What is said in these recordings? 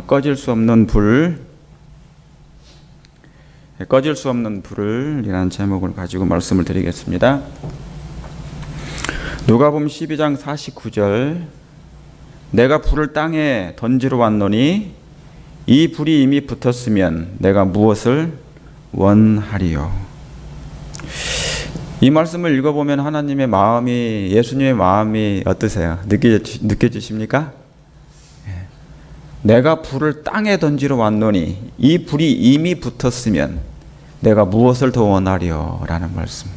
꺼질 수 없는 불, 꺼질 수 없는 불을 이라는 제목을 가지고 말씀을 드리겠습니다. 누가복음 12장 49절, 내가 불을 땅에 던지러 왔노니 이 불이 이미 붙었으면 내가 무엇을 원하리요. 이 말씀을 읽어보면 하나님의 마음이, 예수님의 마음이 어떠세요? 느껴지십니까? 내가 불을 땅에 던지러 왔노니 이 불이 이미 붙었으면 내가 무엇을 더 원하리요? 라는 말씀.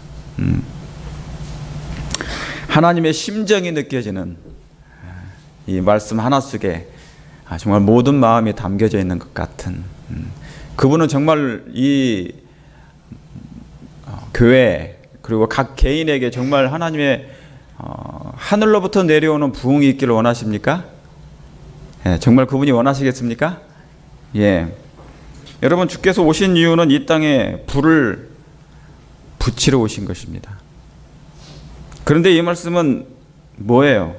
하나님의 심정이 느껴지는 이 말씀 하나 속에 정말 모든 마음이 담겨져 있는 것 같은, 그분은 정말 이 교회 그리고 각 개인에게 정말 하나님의 하늘로부터 내려오는 부흥이 있기를 원하십니까? 정말 그분이 원하시겠습니까? 예. 여러분, 주께서 오신 이유는 이 땅에 불을 붙이러 오신 것입니다. 그런데 이 말씀은 뭐예요?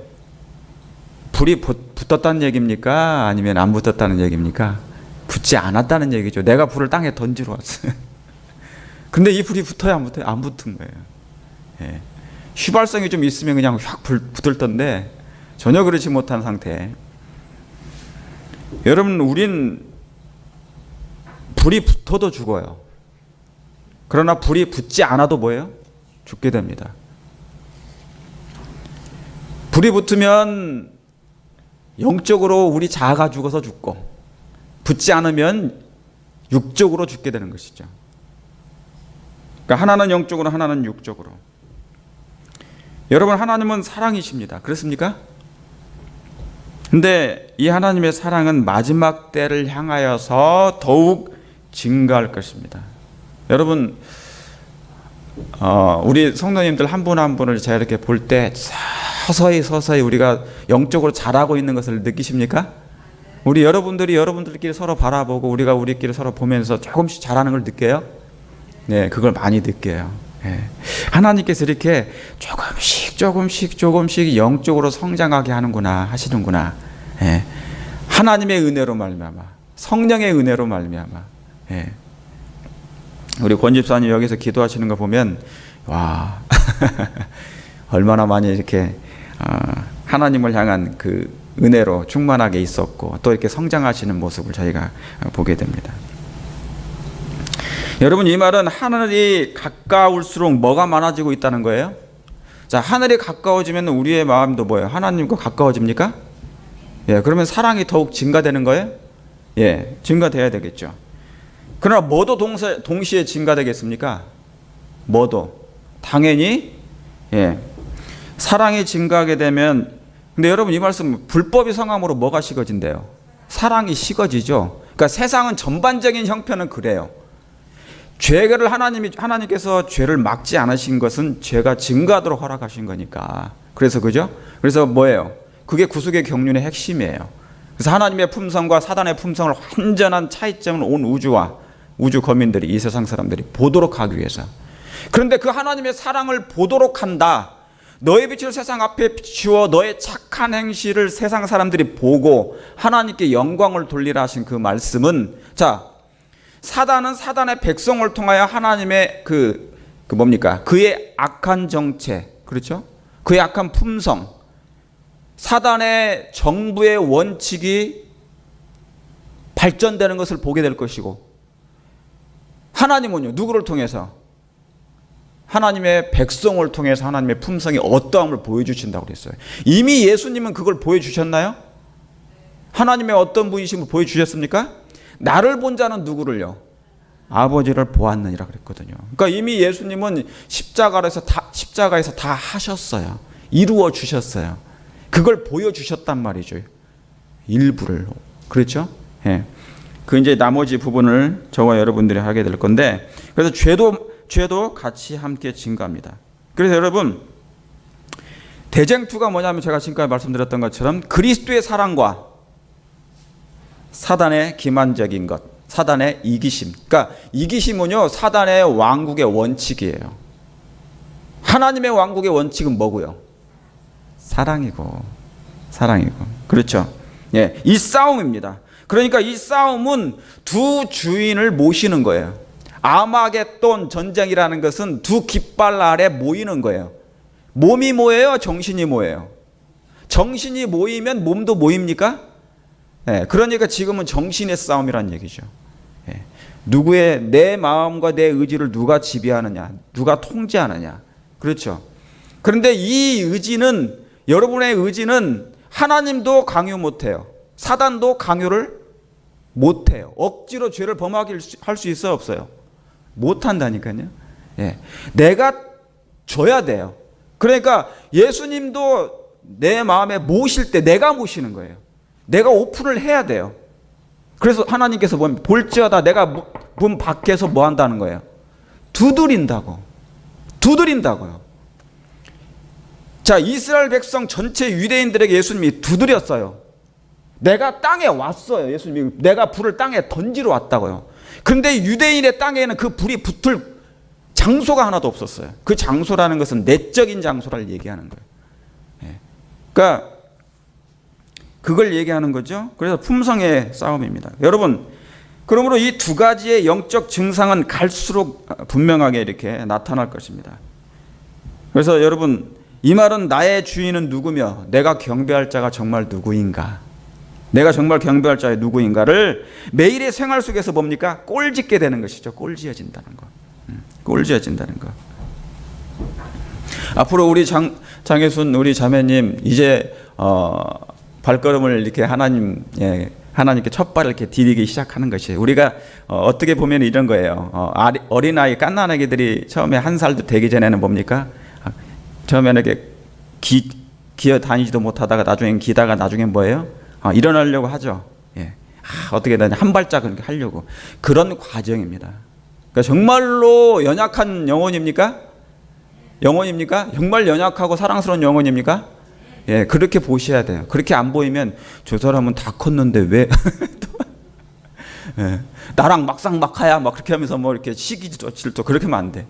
불이 붙었다는 얘기입니까? 아니면 안 붙었다는 얘기입니까? 붙지 않았다는 얘기죠. 내가 불을 땅에 던지러 왔어요. 근데 이 불이 붙어야 안 붙어요? 안 붙은 거예요. 예. 휘발성이 좀 있으면 그냥 확 붙을 텐데 전혀 그렇지 못한 상태. 여러분, 우린 불이 붙어도 죽어요. 그러나 불이 붙지 않아도 뭐예요? 죽게 됩니다. 불이 붙으면 영적으로 우리 자아가 죽어서 죽고, 붙지 않으면 육적으로 죽게 되는 것이죠. 그러니까 하나는 영적으로, 하나는 육적으로. 여러분, 하나님은 사랑이십니다. 그렇습니까? 근데 이 하나님의 사랑은 마지막 때를 향하여서 더욱 증가할 것입니다. 여러분, 우리 성도님들 한 분 한 분을 제가 이렇게 볼 때 서서히 우리가 영적으로 자라고 있는 것을 느끼십니까? 우리 여러분들끼리 서로 바라보고 우리가 우리끼리 서로 보면서 조금씩 자라는 걸 느껴요? 네, 그걸 많이 느껴요. 네. 하나님께서 이렇게 조금씩 영적으로 성장하게 하시는구나. 네. 하나님의 은혜로 말미암아, 성령의 은혜로 말미암아. 네. 우리 권 집사님 여기서 기도하시는 거 보면 와 얼마나 많이 이렇게 하나님을 향한 그 은혜로 충만하게 있었고 또 이렇게 성장하시는 모습을 저희가 보게 됩니다. 여러분, 이 말은 하늘이 가까울수록 뭐가 많아지고 있다는 거예요? 자, 하늘이 가까워지면 우리의 마음도 뭐예요? 하나님과 가까워집니까? 예, 그러면 사랑이 더욱 증가되는 거예요? 예, 증가돼야 되겠죠. 그러나 뭐도 동시에 증가되겠습니까? 뭐도 당연히, 예, 사랑이 증가하게 되면, 근데 여러분, 이 말씀 불법이 성함으로 뭐가 식어진대요? 사랑이 식어지죠. 그러니까 세상은 전반적인 형편은 그래요. 죄를 하나님께서 죄를 막지 않으신 것은 죄가 증가하도록 허락하신 거니까. 그래서 그죠? 그래서 뭐예요? 그게 구속의 경륜의 핵심이에요. 그래서 하나님의 품성과 사단의 품성을 완전한 차이점을 온 우주 거민들이, 이 세상 사람들이 보도록 하기 위해서. 그런데 그 하나님의 사랑을 보도록 한다. 너의 빛을 세상 앞에 비추어 너의 착한 행실을 세상 사람들이 보고 하나님께 영광을 돌리라 하신 그 말씀은, 자, 사단은 사단의 백성을 통하여 하나님의 뭡니까? 그의 악한 정체, 그렇죠? 그의 악한 품성, 사단의 정부의 원칙이 발전되는 것을 보게 될 것이고, 하나님은요, 누구를 통해서? 하나님의 백성을 통해서 하나님의 품성이 어떠함을 보여주신다고 그랬어요. 이미 예수님은 그걸 보여주셨나요? 하나님의 어떤 분이심을 보여주셨습니까? 나를 본 자는 누구를요? 아버지를 보았느니라 그랬거든요. 그러니까 이미 예수님은 십자가에서 다 하셨어요. 이루어 주셨어요. 그걸 보여주셨단 말이죠. 일부를. 그렇죠? 예. 그 이제 나머지 부분을 저와 여러분들이 하게 될 건데, 그래서 죄도 같이 함께 증가합니다. 그래서 여러분, 대쟁투가 뭐냐면 제가 지금까지 말씀드렸던 것처럼 그리스도의 사랑과 사단의 기만적인 것, 사단의 이기심. 그러니까 이기심은요, 사단의 왕국의 원칙이에요. 하나님의 왕국의 원칙은 뭐고요? 사랑이고. 그렇죠? 예, 이 싸움입니다. 그러니까 이 싸움은 두 주인을 모시는 거예요. 아마겟돈 전쟁이라는 것은 두 깃발 아래 모이는 거예요. 몸이 모여요, 정신이 모여요. 정신이 모이면 몸도 모입니까? 예, 그러니까 지금은 정신의 싸움이란 얘기죠. 예, 누구의 내 마음과 내 의지를 누가 지배하느냐, 누가 통제하느냐. 그렇죠. 그런데 이 의지는, 여러분의 의지는 하나님도 강요 못해요. 사단도 강요를 못해요. 억지로 죄를 범하게 할 수 있어요, 없어요? 못한다니까요. 예, 내가 줘야 돼요. 그러니까 예수님도 내 마음에 모실 때 내가 모시는 거예요. 내가 오픈을 해야 돼요. 그래서 하나님께서 보면 볼지어다 내가 문 밖에서 뭐 한다는 거예요? 두드린다고. 두드린다고요. 자, 이스라엘 백성 전체 유대인들에게 예수님이 두드렸어요. 내가 땅에 왔어요. 예수님이 내가 불을 땅에 던지러 왔다고요. 그런데 유대인의 땅에는 그 불이 붙을 장소가 하나도 없었어요. 그 장소라는 것은 내적인 장소를 얘기하는 거예요. 예. 그러니까 그걸 얘기하는 거죠. 그래서 품성의 싸움입니다. 여러분, 그러므로 이 두 가지의 영적 증상은 갈수록 분명하게 이렇게 나타날 것입니다. 그래서 여러분, 이 말은 나의 주인은 누구며 내가 경배할 자가 정말 누구인가, 내가 정말 경배할 자가 누구인가를 매일의 생활 속에서 뭡니까? 꼴짓게 되는 것이죠. 꼴지어진다는 거. 꼴지어진다는 거. 앞으로 우리 장혜순 우리 자매님 이제 발걸음을 이렇게 하나님께 첫 발을 이렇게 디디기 시작하는 것이에요. 우리가 어떻게 보면 이런 거예요. 어린아이 갓난아기들이 처음에 1살도 되기 전에는 뭡니까? 처음에는 이렇게 기어 다니지도 못하다가 나중엔 기다가 나중엔 뭐예요? 일어나려고 하죠. 예. 어떻게든 한 발짝은 하려고. 그런 과정입니다. 그러니까 정말로 연약한 영혼입니까? 영혼입니까? 정말 연약하고 사랑스러운 영혼입니까? 예, 그렇게 보셔야 돼요. 그렇게 안 보이면 저 사람은 다 컸는데 왜 예, 나랑 막상막하야 막 그렇게 하면서 뭐 이렇게 시기질투 그렇게 하면 안 돼.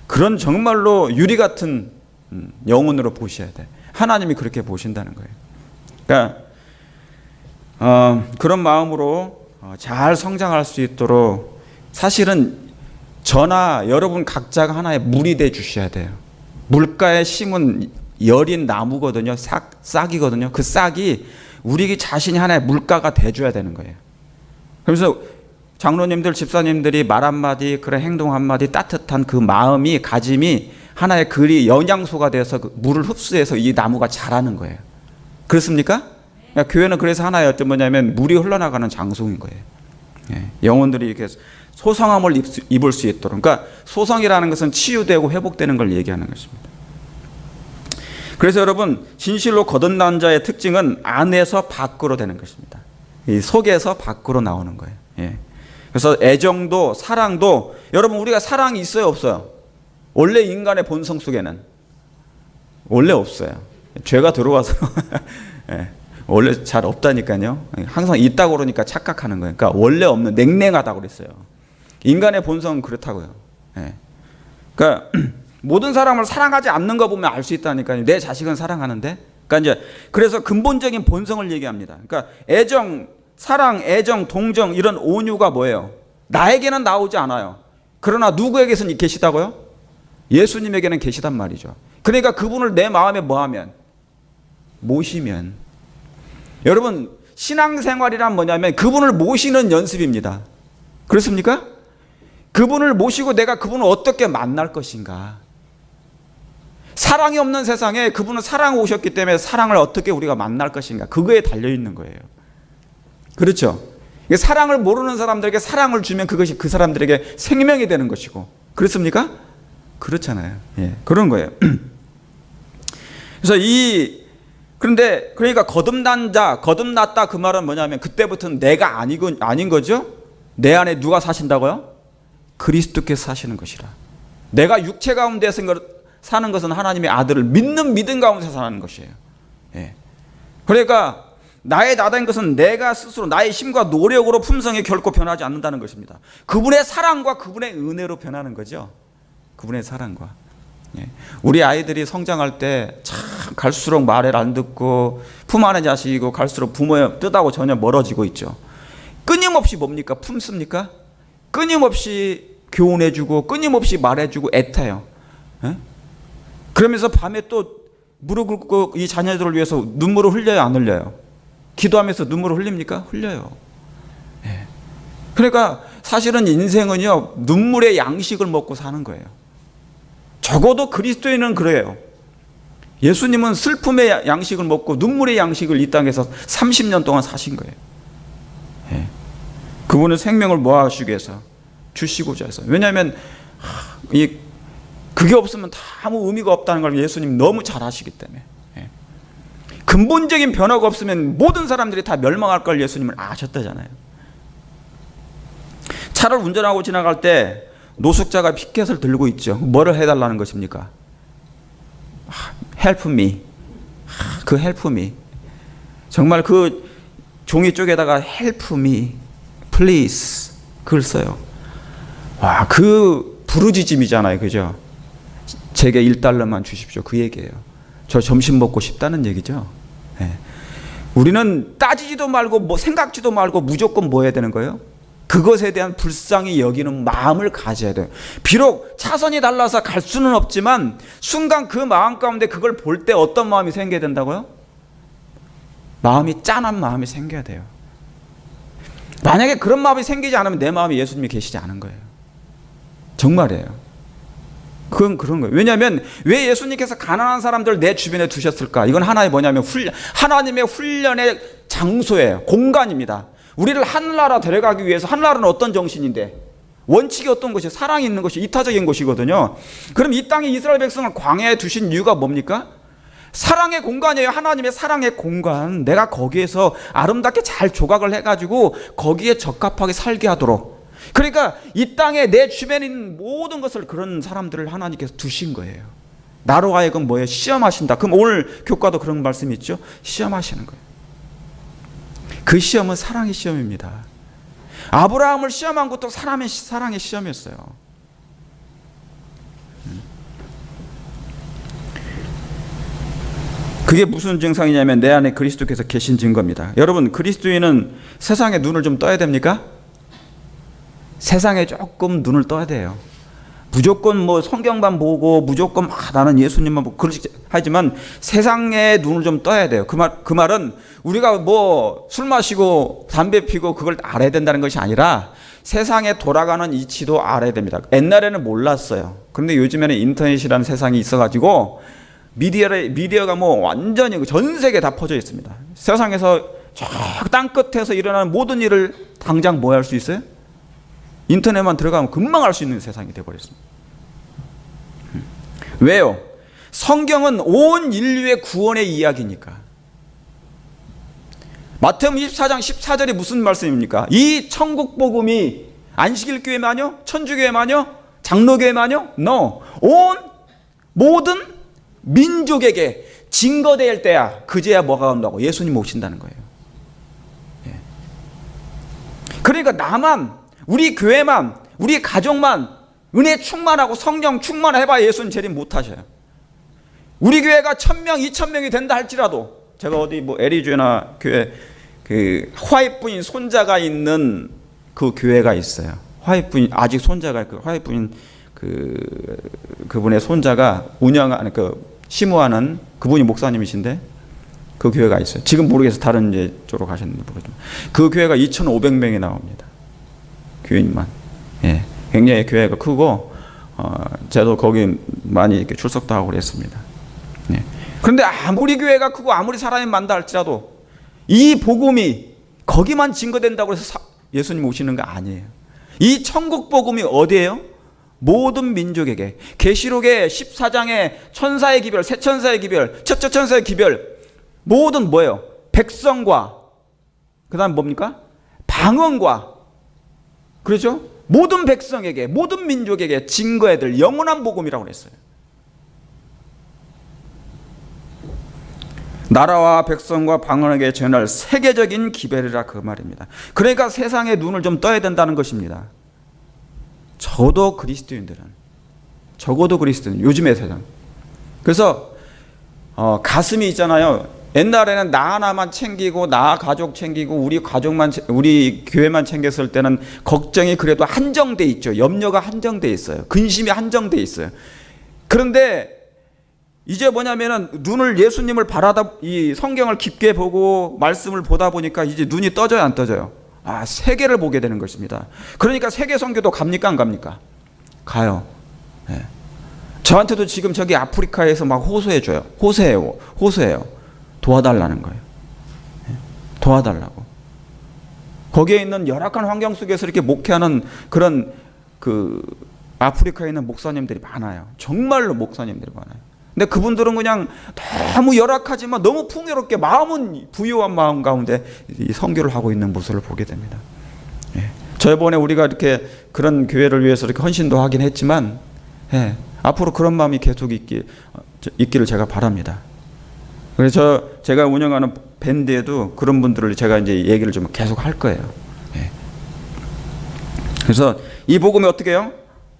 그런 정말로 유리 같은 영혼으로 보셔야 돼. 하나님이 그렇게 보신다는 거예요. 그러니까 그런 마음으로 잘 성장할 수 있도록 사실은 저나 여러분 각자가 하나의 물이 돼 주셔야 돼요. 물가에 심은 여린 나무거든요. 싹이거든요. 그 싹이 우리 자신이 하나의 물가가 돼줘야 되는 거예요. 그래서 장로님들, 집사님들이 말 한마디, 그런 행동 한마디, 따뜻한 그 마음이, 가짐이 하나의 글이 영양소가 돼서 그 물을 흡수해서 이 나무가 자라는 거예요. 그렇습니까? 그러니까 교회는 그래서 하나의 어떤 뭐냐면 물이 흘러나가는 장소인 거예요. 예, 영혼들이 이렇게 소성함을 입을 수 있도록. 그러니까 소성이라는 것은 치유되고 회복되는 걸 얘기하는 것입니다. 그래서 여러분, 진실로 거듭난 자의 특징은 안에서 밖으로 되는 것입니다. 이 속에서 밖으로 나오는 거예요. 예. 그래서 애정도 사랑도, 여러분 우리가 사랑이 있어요, 없어요? 원래 인간의 본성 속에는 원래 없어요. 죄가 들어와서 예. 원래 잘 없다니까요. 항상 있다고 그러니까 착각하는 거예요. 그러니까 원래 없는, 냉랭하다고 그랬어요. 인간의 본성은 그렇다고요. 예. 그러니까 모든 사람을 사랑하지 않는 거 보면 알 수 있다니까요. 내 자식은 사랑하는데. 그러니까 이제 그래서 근본적인 본성을 얘기합니다. 그러니까 애정, 사랑, 애정, 동정 이런 온유가 뭐예요? 나에게는 나오지 않아요. 그러나 누구에게서는 계시다고요? 예수님에게는 계시단 말이죠. 그러니까 그분을 내 마음에 뭐하면? 모시면. 여러분, 신앙생활이란 뭐냐면 그분을 모시는 연습입니다. 그렇습니까? 그분을 모시고 내가 그분을 어떻게 만날 것인가. 사랑이 없는 세상에 그분은 사랑을 오셨기 때문에 사랑을 어떻게 우리가 만날 것인가. 그거에 달려있는 거예요. 그렇죠? 사랑을 모르는 사람들에게 사랑을 주면 그것이 그 사람들에게 생명이 되는 것이고. 그렇습니까? 그렇잖아요. 예, 그런 거예요. 그래서 그런데 그러니까 거듭난 자, 거듭났다 그 말은 뭐냐면 그때부터는 내가 아닌 거죠? 내 안에 누가 사신다고요? 그리스도께서 사시는 것이라. 내가 육체 가운데서 사는 것은 하나님의 아들을 믿는 믿음 가운데서 사는 것이에요. 예. 그러니까 나의 나된 것은 내가 스스로 나의 힘과 노력으로 품성이 결코 변하지 않는다는 것입니다. 그분의 사랑과 그분의 은혜로 변하는 거죠. 그분의 사랑과. 우리 아이들이 성장할 때 참 갈수록 말을 안 듣고 품 안의 자식이고 갈수록 부모의 뜻하고 전혀 멀어지고 있죠. 끊임없이 뭡니까? 품습니까? 끊임없이 교훈해주고 끊임없이 말해주고 애타요. 그러면서 밤에 또 무릎 꿇고 이 자녀들을 위해서 눈물을 흘려요, 안 흘려요? 기도하면서 눈물을 흘립니까? 흘려요. 그러니까 사실은 인생은요, 눈물의 양식을 먹고 사는 거예요. 적어도 그리스도인은 그래요. 예수님은 슬픔의 양식을 먹고 눈물의 양식을 이 땅에서 30년 동안 사신 거예요. 그분은 생명을 모아주기 위해서 주시고자 해서. 왜냐하면 그게 없으면 다 아무 의미가 없다는 걸 예수님 너무 잘 아시기 때문에. 근본적인 변화가 없으면 모든 사람들이 다 멸망할 걸 예수님은 아셨다잖아요. 차를 운전하고 지나갈 때 노숙자가 피켓을 들고 있죠. 뭐를 해달라는 것입니까? Help me. 그 help me. 정말 그 종이 쪽에다가 help me, please 그걸 써요. 와, 그 부르짖음이잖아요, 그죠? 제게 1달러만 주십시오. 그 얘기예요. 저 점심 먹고 싶다는 얘기죠. 우리는 따지지도 말고 뭐 생각지도 말고 무조건 뭐 해야 되는 거예요? 그것에 대한 불쌍히 여기는 마음을 가져야 돼요. 비록 차선이 달라서 갈 수는 없지만 순간 그 마음 가운데 그걸 볼 때 어떤 마음이 생겨야 된다고요? 마음이 짠한 마음이 생겨야 돼요. 만약에 그런 마음이 생기지 않으면 내 마음에 예수님이 계시지 않은 거예요. 정말이에요. 그건 그런 거예요. 왜냐하면 왜 예수님께서 가난한 사람들을 내 주변에 두셨을까? 이건 하나의 뭐냐면 하나님의 훈련의 장소예요. 공간입니다. 우리를 하늘나라 데려가기 위해서, 하늘나라는 어떤 정신인데? 원칙이 어떤 것이? 사랑이 있는 것이 이타적인 것이거든요. 그럼 이 땅에 이스라엘 백성을 광야에 두신 이유가 뭡니까? 사랑의 공간이에요. 하나님의 사랑의 공간. 내가 거기에서 아름답게 잘 조각을 해가지고 거기에 적합하게 살게 하도록. 그러니까 이 땅에 내 주변에 있는 모든 것을, 그런 사람들을 하나님께서 두신 거예요. 나로 하여금 뭐예요? 시험하신다. 그럼 오늘 교과도 그런 말씀이 있죠. 시험하시는 거예요. 그 시험은 사랑의 시험입니다. 아브라함을 시험한 것도 사랑의 시험이었어요. 그게 무슨 증상이냐면 내 안에 그리스도께서 계신 증거입니다. 여러분, 그리스도인은 세상에 눈을 좀 떠야 됩니까? 세상에 조금 눈을 떠야 돼요. 무조건 뭐 성경만 보고 무조건 나는 예수님만 보고 그러지 하지만 세상에 눈을 좀 떠야 돼요. 그 말은 우리가 뭐 술 마시고 담배 피고 그걸 알아야 된다는 것이 아니라 세상에 돌아가는 이치도 알아야 됩니다. 옛날에는 몰랐어요. 그런데 요즘에는 인터넷이라는 세상이 있어가지고 미디어가 뭐 완전히 전 세계에 다 퍼져 있습니다. 세상에서 저 땅끝에서 일어나는 모든 일을 당장 뭐 할 수 있어요? 인터넷만 들어가면 금방 알 수 있는 세상이 되어버렸습니다. 왜요? 성경은 온 인류의 구원의 이야기니까. 마태복음 24장 14절이 무슨 말씀입니까? 이 천국 복음이 안식일교회만요? 천주교회만요? 장로교회만요? No. 온 모든 민족에게 증거될 때야 그제야 뭐가 온다고? 예수님 오신다는 거예요. 그러니까 나만, 우리 교회만, 우리 가족만 은혜 충만하고 성령 충만해봐야 예수님 재림 못하셔요. 우리 교회가 1000명, 2000명이 된다 할지라도, 제가 어디 뭐 애리조나 교회 그 화이트부인 손자가 있는 그 교회가 있어요. 화이트부인 아직 손자가 그 화이트부인 그분의 손자가 심우하는 그분이 목사님이신데 그 교회가 있어요. 지금 모르겠어요. 다른 이제 쪽으로 가셨는지 모르겠지만 그 교회가 2,500명이 나옵니다. 교인만. 예, 굉장히 교회가 크고 저도 거기 많이 이렇게 출석도 하고 그랬습니다. 예. 그런데 아무리 교회가 크고 아무리 사람이 많다 할지라도 이 복음이 거기만 증거된다고 해서 예수님 오시는 거 아니에요. 이 천국 복음이 어디예요? 모든 민족에게. 계시록의 14장에 천사의 기별, 새 천사의 기별, 첫째 천사의 기별, 모든 뭐예요? 백성과 그 다음 뭡니까? 방언과, 그렇죠? 모든 백성에게, 모든 민족에게 증거해야 될 영원한 복음이라고 했어요. 나라와 백성과 방언에게 전할 세계적인 기별이라 그 말입니다. 그러니까 세상에 눈을 좀 떠야 된다는 것입니다. 저도 그리스도인들은 적어도 그리스도인, 요즘의 세상. 그래서 가슴이 있잖아요. 옛날에는 나 하나만 챙기고 나 가족 챙기고 우리 교회만 챙겼을 때는 걱정이 그래도 한정돼 있죠. 염려가 한정돼 있어요. 근심이 한정돼 있어요. 그런데 이제 뭐냐면은 눈을 예수님을 이 성경을 깊게 보고 말씀을 보다 보니까 이제 눈이 떠져요, 안 떠져요? 세계를 보게 되는 것입니다. 그러니까 세계 선교도 갑니까, 안 갑니까? 가요. 네. 저한테도 지금 저기 아프리카에서 막 호소해줘요. 호소해요. 도와달라는 거예요. 네. 도와달라고. 거기에 있는 열악한 환경 속에서 이렇게 목회하는 그런 아프리카에 있는 목사님들이 많아요. 정말로 목사님들이 많아요. 근데 그분들은 그냥 너무 열악하지만 너무 풍요롭게 마음은 부유한 마음 가운데 이 선교를 하고 있는 모습을 보게 됩니다. 예. 저번에 우리가 이렇게 그런 교회를 위해서 이렇게 헌신도 하긴 했지만, 예. 앞으로 그런 마음이 계속 있기를 제가 바랍니다. 그래서 제가 운영하는 밴드에도 그런 분들을 제가 이제 얘기를 좀 계속 할 거예요. 예. 그래서 이 복음이 어떻게 해요?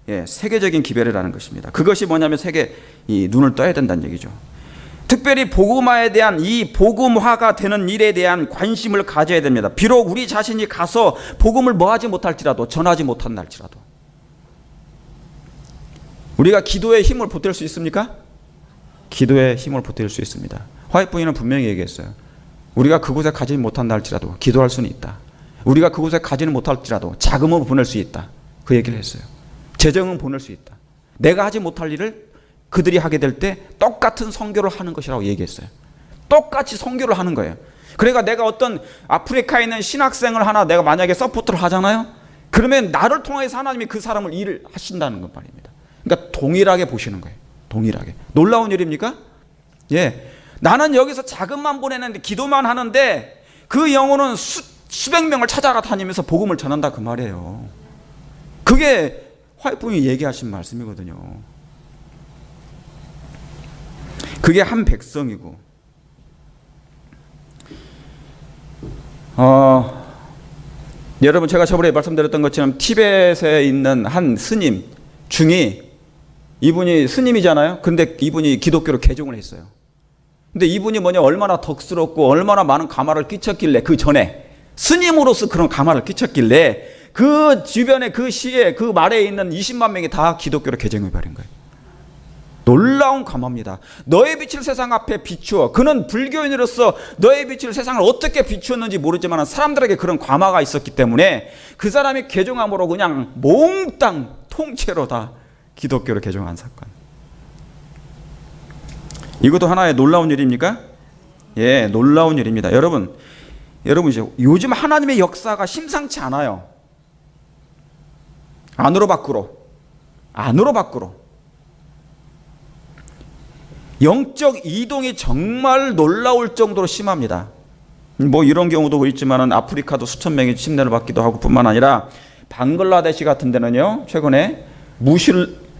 예, 세계적인 기별이라는 것입니다. 그것이 뭐냐면 이 눈을 떠야 된다는 얘기죠. 특별히 복음화에 대한 이 복음화가 되는 일에 대한 관심을 가져야 됩니다. 비록 우리 자신이 가서 복음을 뭐하지 못할지라도, 전하지 못한날지라도. 우리가 기도에 힘을 보탤 수 있습니까? 기도에 힘을 보탤 수 있습니다. 화이트 부인은 분명히 얘기했어요. 우리가 그곳에 가지 못한날지라도 기도할 수는 있다. 우리가 그곳에 가지는 못할지라도 자금을 보낼 수 있다. 그 얘기를 했어요. 재정은 보낼 수 있다. 내가 하지 못할 일을 그들이 하게 될 때 똑같은 선교를 하는 것이라고 얘기했어요. 똑같이 선교를 하는 거예요. 그러니까 내가 어떤 아프리카에 있는 신학생을 하나 내가 만약에 서포트를 하잖아요. 그러면 나를 통해서 하나님이 그 사람을 일을 하신다는 것 말입니다. 그러니까 동일하게 보시는 거예요. 동일하게. 놀라운 일입니까? 예. 나는 여기서 자금만 보내는데 기도만 하는데 그 영혼은 수백 명을 찾아가 다니면서 복음을 전한다 그 말이에요. 그게 화이트분이 얘기하신 말씀이거든요. 그게 한 백성이고, 여러분 제가 저번에 말씀드렸던 것처럼 티벳에 있는 한 스님 중이, 이분이 스님이잖아요. 근데 이분이 기독교로 개종을 했어요. 근데 이분이 얼마나 덕스럽고 얼마나 많은 가마를 끼쳤길래, 그 전에 스님으로서 그런 가마를 끼쳤길래 그 주변에 그 시에 그 말에 있는 20만 명이 다 기독교로 개종해 버린 거예요. 놀라운 가마입니다. 너의 빛을 세상 앞에 비추어. 그는 불교인으로서 너의 빛을 세상을 어떻게 비추었는지 모르지만 사람들에게 그런 가마가 있었기 때문에 그 사람이 개종함으로 그냥 몽땅 통째로 다 기독교로 개종한 사건. 이것도 하나의 놀라운 일입니까? 예, 놀라운 일입니다. 여러분 이제 요즘 하나님의 역사가 심상치 않아요. 안으로 밖으로. 영적 이동이 정말 놀라울 정도로 심합니다. 이런 경우도 있지만 아프리카도 수천 명이 침례를 받기도 하고 뿐만 아니라 방글라데시 같은 데는요, 최근에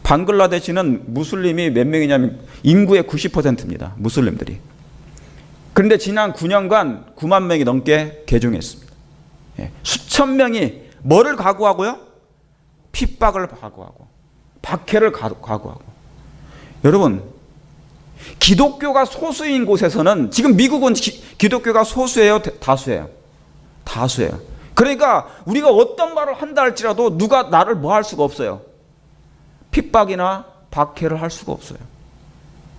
방글라데시는 무슬림이 몇 명이냐면 인구의 90%입니다. 무슬림들이. 그런데 지난 9년간 9만 명이 넘게 개종했습니다. 예, 수천 명이 뭐를 각오하고요? 핍박을 각오하고 박해를 각오하고. 여러분, 기독교가 소수인 곳에서는, 지금 미국은 기독교가 소수예요, 다수예요? 다수예요. 그러니까 우리가 어떤 말을 한다 할지라도 누가 나를 뭐 할 수가 없어요. 핍박이나 박해를 할 수가 없어요.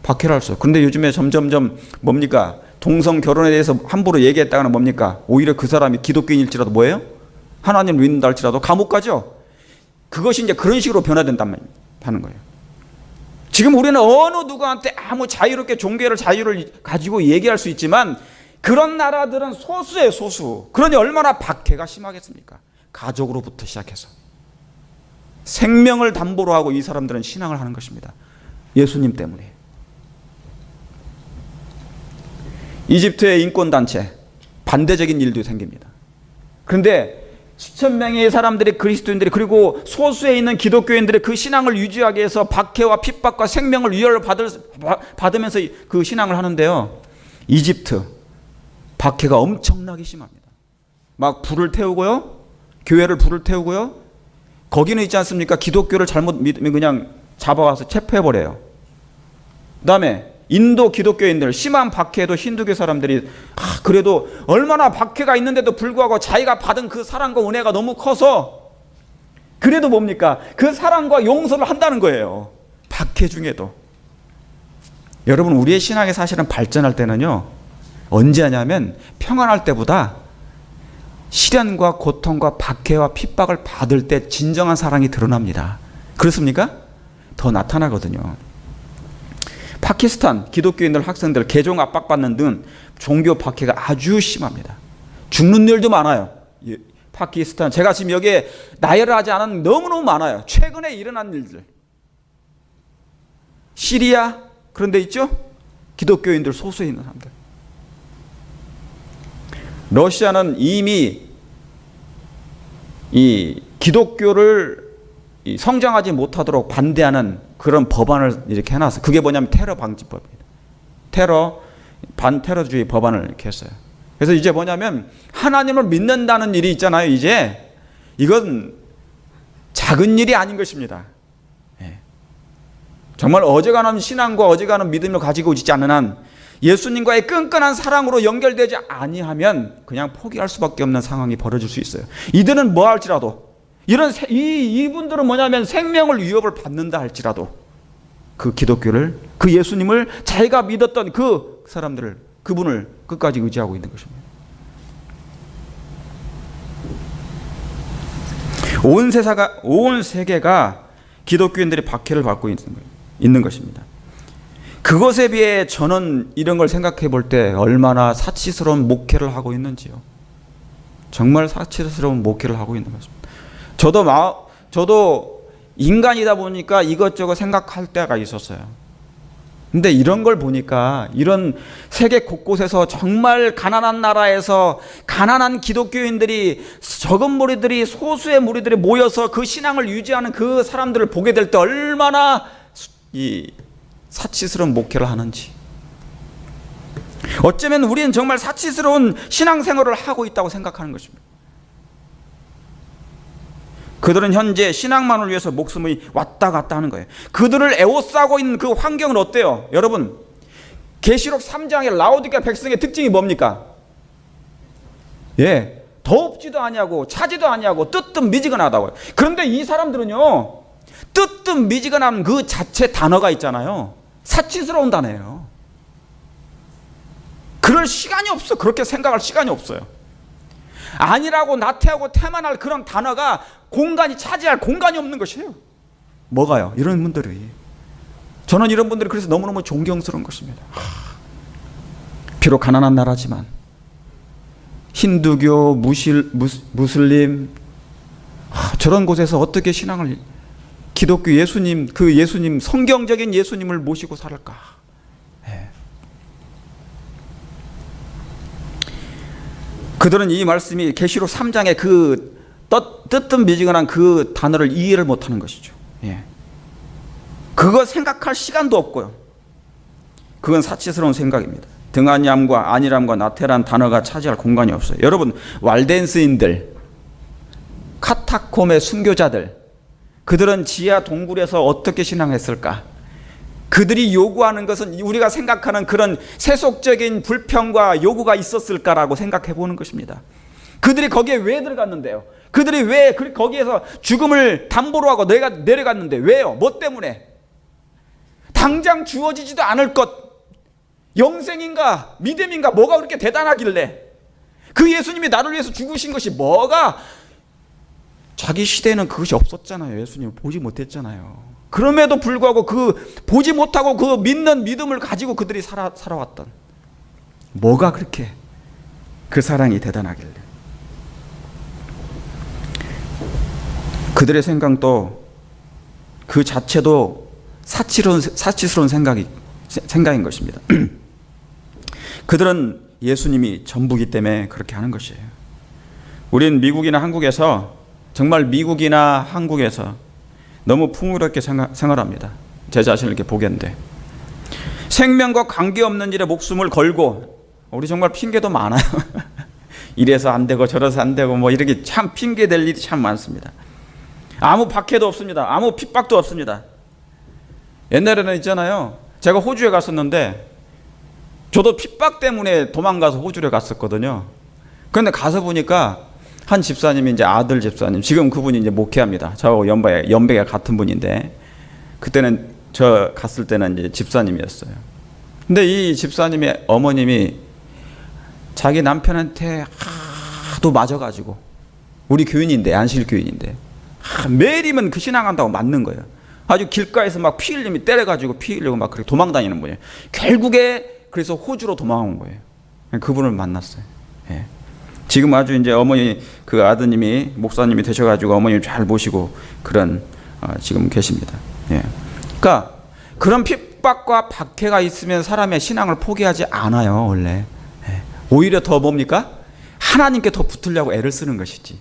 박해를 할 수 없어요. 그런데 요즘에 점점점 뭡니까? 동성 결혼에 대해서 함부로 얘기했다가는 뭡니까? 오히려 그 사람이 기독교인일지라도 뭐예요? 하나님을 믿는다 할지라도 감옥 가죠. 그것이 이제 그런 식으로 변화된다는 거예요. 지금 우리는 어느 누구한테 아무 자유롭게 종교를 자유를 가지고 얘기할 수 있지만 그런 나라들은 소수예요, 소수. 그러니 얼마나 박해가 심하겠습니까? 가족으로부터 시작해서 생명을 담보로 하고 이 사람들은 신앙을 하는 것입니다. 예수님 때문에. 이집트의 인권단체, 반대적인 일도 생깁니다. 그런데 수천 명의 사람들이, 그리스도인들이, 그리고 소수에 있는 기독교인들의 그 신앙을 유지하기 위해서 박해와 핍박과 생명을 위협을 받으면서 그 신앙을 하는데요, 이집트 박해가 엄청나게 심합니다. 막 불을 태우고요, 교회를 불을 태우고요. 거기는 있지 않습니까? 기독교를 잘못 믿으면 그냥 잡아와서 체포해버려요. 그 다음에 인도 기독교인들 심한 박해에도 힌두교 사람들이 그래도 얼마나 박해가 있는데도 불구하고 자기가 받은 그 사랑과 은혜가 너무 커서 그래도 뭡니까? 그 사랑과 용서를 한다는 거예요. 박해 중에도. 여러분, 우리의 신앙이 사실은 발전할 때는요, 언제 하냐면 평안할 때보다 시련과 고통과 박해와 핍박을 받을 때 진정한 사랑이 드러납니다. 그렇습니까? 더 나타나거든요. 파키스탄 기독교인들 학생들 개종 압박받는 등 종교 박해가 아주 심합니다. 죽는 일도 많아요. 파키스탄, 제가 지금 여기에 나열하지 않은 너무너무 많아요. 최근에 일어난 일들. 시리아 그런 데 있죠? 기독교인들 소수에 있는 사람들. 러시아는 이미 이 기독교를 성장하지 못하도록 반대하는 그런 법안을 이렇게 해놨어요. 그게 뭐냐면 테러 방지법입니다. 반테러주의 법안을 이렇게 했어요. 그래서 이제 뭐냐면 하나님을 믿는다는 일이 있잖아요. 이제 이건 작은 일이 아닌 것입니다. 정말 어지간한 신앙과 어지간한 믿음을 가지고 있지 않는 한 예수님과의 끈끈한 사랑으로 연결되지 아니하면 그냥 포기할 수밖에 없는 상황이 벌어질 수 있어요. 이들은 뭐 할지라도 이분들은 뭐냐면 생명을 위협을 받는다 할지라도 그 기독교를, 그 예수님을 자기가 믿었던 그 사람들을, 그분을 끝까지 의지하고 있는 것입니다. 온 세계가 기독교인들이 박해를 받고 있는 것입니다. 그것에 비해 저는 이런 걸 생각해 볼 때 얼마나 사치스러운 목회를 하고 있는지요. 정말 사치스러운 목회를 하고 있는 것입니다. 저도 인간이다 보니까 이것저것 생각할 때가 있었어요. 근데 이런 걸 보니까 이런 세계 곳곳에서 정말 가난한 나라에서 가난한 기독교인들이, 적은 무리들이, 소수의 무리들이 모여서 그 신앙을 유지하는 그 사람들을 보게 될 때 얼마나 이 사치스러운 목회를 하는지. 어쩌면 우리는 정말 사치스러운 신앙생활을 하고 있다고 생각하는 것입니다. 그들은 현재 신앙만을 위해서 목숨이 왔다 갔다 하는 거예요. 그들을 에워싸고 있는 그 환경은 어때요? 여러분, 계시록 3장의 라오디게아 백성의 특징이 뭡니까? 더웁지도 아니하고 차지도 아니하고 뜨뜻미지근하다고요. 그런데 이 사람들은요, 뜨뜻미지근한 그 자체 단어가 있잖아요. 사치스러운 단어예요. 그럴 시간이 없어. 그렇게 생각할 시간이 없어요. 아니라고 나태하고 태만할 그런 단어가 차지할 공간이 없는 것이에요. 뭐가요? 이런 분들이. 저는 이런 분들이 그래서 너무너무 존경스러운 것입니다. 비록 가난한 나라지만 힌두교, 무슬림 저런 곳에서 어떻게 신앙을, 기독교 예수님, 그 예수님, 성경적인 예수님을 모시고 살을까? 그들은 이 말씀이 계시록 3장의 그 뜨뜻미지근한 그 단어를 이해를 못하는 것이죠. 그거 생각할 시간도 없고요. 그건 사치스러운 생각입니다. 등한이함과 안일함과 나태란 단어가 차지할 공간이 없어요. 여러분, walden스인들, 카타콤의 순교자들, 그들은 지하 동굴에서 어떻게 신앙했을까? 그들이 요구하는 것은 우리가 생각하는 그런 세속적인 불평과 요구가 있었을까라고 생각해 보는 것입니다. 그들이 거기에 왜 들어갔는데요? 그들이 왜 거기에서 죽음을 담보로 하고 내려갔는데 왜요? 뭐 때문에? 당장 주어지지도 않을 것, 영생인가 믿음인가 뭐가 그렇게 대단하길래, 그 예수님이 나를 위해서 죽으신 것이 뭐가, 자기 시대에는 그것이 없었잖아요. 예수님을 보지 못했잖아요. 그럼에도 불구하고 그 보지 못하고 그 믿는 믿음을 가지고 그들이 살아왔던, 뭐가 그렇게 그 사랑이 대단하길래. 그들의 생각도 그 자체도 사치스러운 생각인 것입니다. 그들은 예수님이 전부기 때문에 그렇게 하는 것이에요. 우린 미국이나 한국에서, 정말 미국이나 한국에서 너무 풍요롭게 생활합니다. 제 자신을 이렇게 보겠는데, 생명과 관계없는 일에 목숨을 걸고, 우리 정말 핑계도 많아요. 이래서 안 되고 저래서 안 되고 뭐 이렇게 참 핑계 댈 일이 참 많습니다. 아무 박해도 없습니다. 아무 핍박도 없습니다. 옛날에는 있잖아요. 제가 호주에 갔었는데 저도 핍박 때문에 도망가서 호주에 갔었거든요. 그런데 가서 보니까 한 집사님이 이제 아들 집사님, 지금 그분이 이제 목회합니다. 저하고 연배가 같은 분인데 그때는 저 갔을 때는 이제 집사님이었어요. 근데 이 집사님의 어머님이 자기 남편한테 하도 맞아가지고, 우리 교인인데, 안실 교인인데 매일이면 그 신앙한다고 맞는 거예요. 아주 길가에서 막 피 흘리며 때려가지고 피 흘리고 막 그렇게 도망다니는 분이에요. 결국에 그래서 호주로 도망온 거예요. 그분을 만났어요. 예. 지금 아주 이제 어머니 그 아드님이 목사님이 되셔가지고 어머님 잘 모시고 그런 지금 계십니다. 예. 그러니까 그런 핍박과 박해가 있으면 사람의 신앙을 포기하지 않아요, 원래. 예. 오히려 더 뭡니까? 하나님께 더 붙으려고 애를 쓰는 것이지.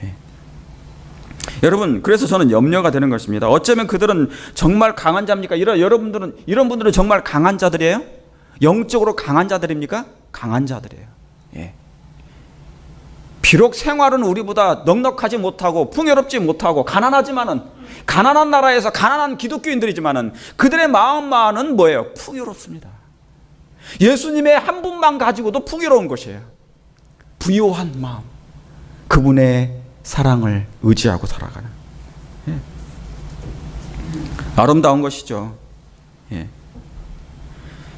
예. 여러분, 그래서 저는 염려가 되는 것입니다. 어쩌면 그들은 정말 강한 자입니까? 이런 분들은 정말 강한 자들이에요? 영적으로 강한 자들입니까? 강한 자들이에요. 예. 비록 생활은 우리보다 넉넉하지 못하고 풍요롭지 못하고 가난하지만은, 가난한 나라에서 가난한 기독교인들이지만은 그들의 마음만은 뭐예요? 풍요롭습니다. 예수님의 한 분만 가지고도 풍요로운 것이에요. 부요한 마음, 그분의 사랑을 의지하고 살아가는, 예. 아름다운 것이죠. 예.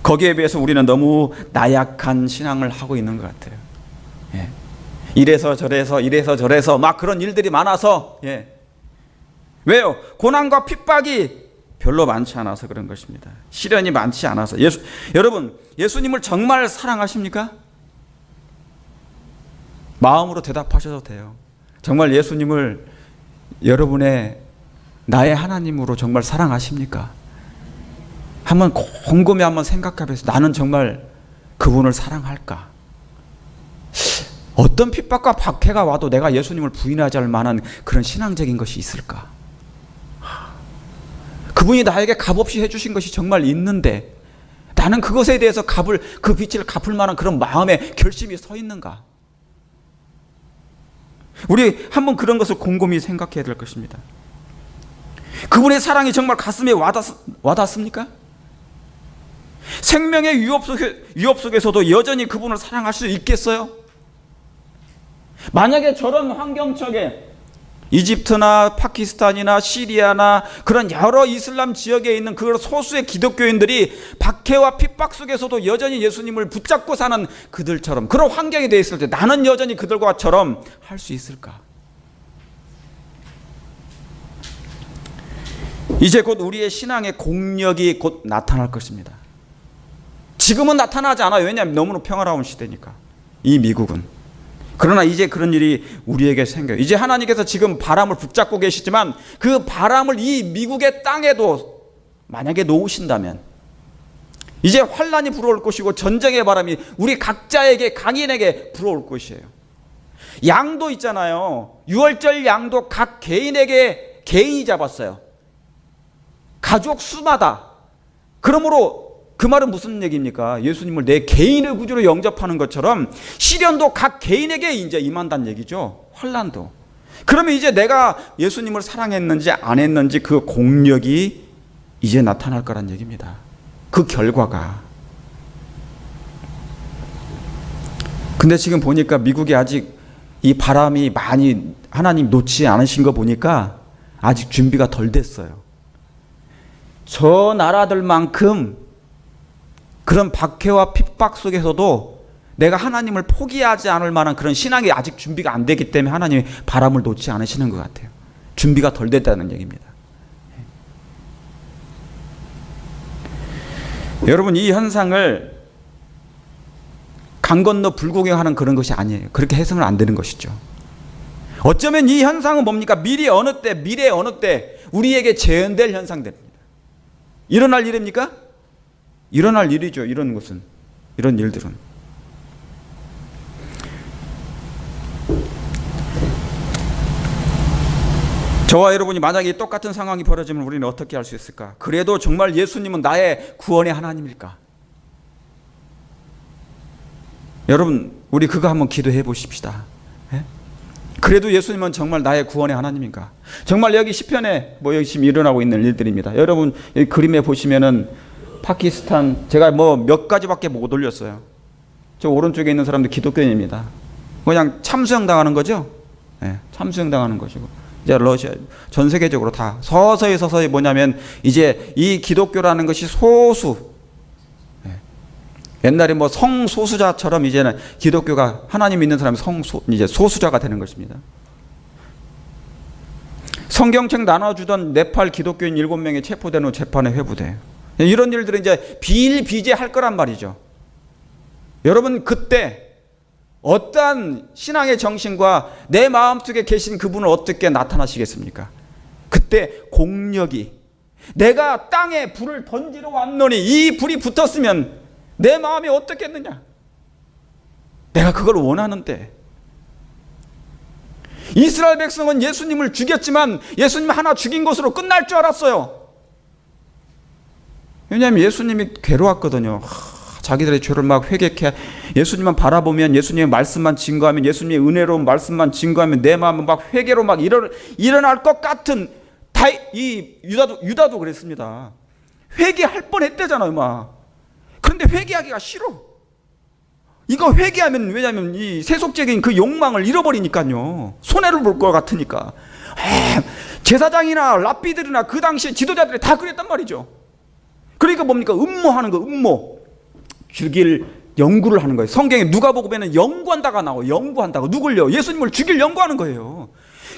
거기에 비해서 우리는 너무 나약한 신앙을 하고 있는 것 같아요. 예. 이래서 저래서 막 그런 일들이 많아서, 예. 왜요? 고난과 핍박이 별로 많지 않아서 그런 것입니다. 시련이 많지 않아서. 여러분, 예수님을 정말 사랑하십니까? 마음으로 대답하셔도 돼요. 정말 예수님을 여러분의 나의 하나님으로 정말 사랑하십니까? 한번 곰곰이 한번 생각해보세요. 나는 정말 그분을 사랑할까? 어떤 핍박과 박해가 와도 내가 예수님을 부인하지 않을 만한 그런 신앙적인 것이 있을까? 그분이 나에게 값없이 해주신 것이 정말 있는데 나는 그것에 대해서 그 빚을 갚을 만한 그런 마음의 결심이 서 있는가? 우리 한번 그런 것을 곰곰이 생각해야 될 것입니다. 그분의 사랑이 정말 가슴에 와닿습니까? 생명의 위협 속에서도 여전히 그분을 사랑할 수 있겠어요? 만약에 저런 환경 속에 이집트나 파키스탄이나 시리아나 그런 여러 이슬람 지역에 있는 그 소수의 기독교인들이 박해와 핍박 속에서도 여전히 예수님을 붙잡고 사는 그들처럼, 그런 환경이 되어 있을 때 나는 여전히 그들과처럼 할 수 있을까? 이제 곧 우리의 신앙의 공력이 곧 나타날 것입니다. 지금은 나타나지 않아요. 왜냐하면 너무나 평화로운 시대니까, 이 미국은. 그러나 이제 그런 일이 우리에게 생겨요. 이제 하나님께서 지금 바람을 붙잡고 계시지만 그 바람을 이 미국의 땅에도 만약에 놓으신다면 이제 환란이 불어올 것이고 전쟁의 바람이 우리 각자에게, 강인에게 불어올 것이에요. 양도 있잖아요. 유월절 양도 각 개인에게 개인이 잡았어요. 가족 수마다. 그러므로 그 말은 무슨 얘기입니까? 예수님을 내 개인의 구주로 영접하는 것처럼 시련도 각 개인에게 이제 임한다는 얘기죠. 환난도. 그러면 이제 내가 예수님을 사랑했는지 안 했는지 그 공력이 이제 나타날 거란 얘기입니다. 그 결과가. 근데 지금 보니까 미국이 아직 이 바람이 많이 하나님 놓지 않으신 거 보니까 아직 준비가 덜 됐어요. 저 나라들만큼 그런 박해와 핍박 속에서도 내가 하나님을 포기하지 않을 만한 그런 신앙이 아직 준비가 안 되기 때문에 하나님이 바람을 놓지 않으시는 것 같아요. 준비가 덜 됐다는 얘기입니다. 여러분, 이 현상을 강 건너 불구경하는 그런 것이 아니에요. 그렇게 해서는 안 되는 것이죠. 어쩌면 이 현상은 뭡니까? 미래 어느 때 우리에게 재현될 현상들입니다. 일어날 일입니까? 일어날 일이죠. 이런 것은, 이런 일들은. 저와 여러분이 만약에 똑같은 상황이 벌어지면 우리는 어떻게 할 수 있을까? 그래도 정말 예수님은 나의 구원의 하나님일까? 여러분, 우리 그거 한번 기도해 보십시다. 예? 그래도 예수님은 정말 나의 구원의 하나님인가? 정말 여기 시편에 여기 지금 일어나고 있는 일들입니다. 여러분 여기 그림에 보시면은 파키스탄, 제가 몇 가지밖에 못 올렸어요. 저 오른쪽에 있는 사람들 기독교인입니다. 그냥 참수형 당하는 거죠. 네, 참수형 당하는 것이고, 이제 러시아 전 세계적으로 다 서서히 뭐냐면 이제 이 기독교라는 것이 소수, 옛날에 성소수자처럼 이제는 기독교가 하나님 믿는 사람이 이제 소수자가 되는 것입니다. 성경책 나눠주던 네팔 기독교인 7명이 체포된 후 재판에 회부돼요. 이런 일들은 이제 비일비재할 거란 말이죠. 여러분 그때 어떠한 신앙의 정신과 내 마음속에 계신 그분을 어떻게 나타나시겠습니까? 그때 공력이, 내가 땅에 불을 던지러 왔노니 이 불이 붙었으면 내 마음이 어떻겠느냐? 내가 그걸 원하는데. 이스라엘 백성은 예수님을 죽였지만 예수님 하나 죽인 것으로 끝날 줄 알았어요. 왜냐하면 예수님이 괴로웠거든요. 자기들의 죄를 막 회개해, 예수님만 바라보면, 예수님의 말씀만 증거하면, 예수님의 은혜로운 말씀만 증거하면 내 마음은 막 회개로 막 일어날 것 같은, 이 유다도 그랬습니다. 회개할 뻔했대잖아요 막. 그런데 회개하기가 싫어. 이거 회개하면, 왜냐하면 이 세속적인 그 욕망을 잃어버리니까요. 손해를 볼 것 같으니까. 제사장이나 랍비들이나 그 당시 지도자들이 다 그랬단 말이죠. 그러니까 뭡니까? 음모하는 거, 음모. 죽일 연구를 하는 거예요. 성경에 누가복음에는 연구한다가 나와요. 연구한다고. 누굴요? 예수님을 죽일 연구하는 거예요.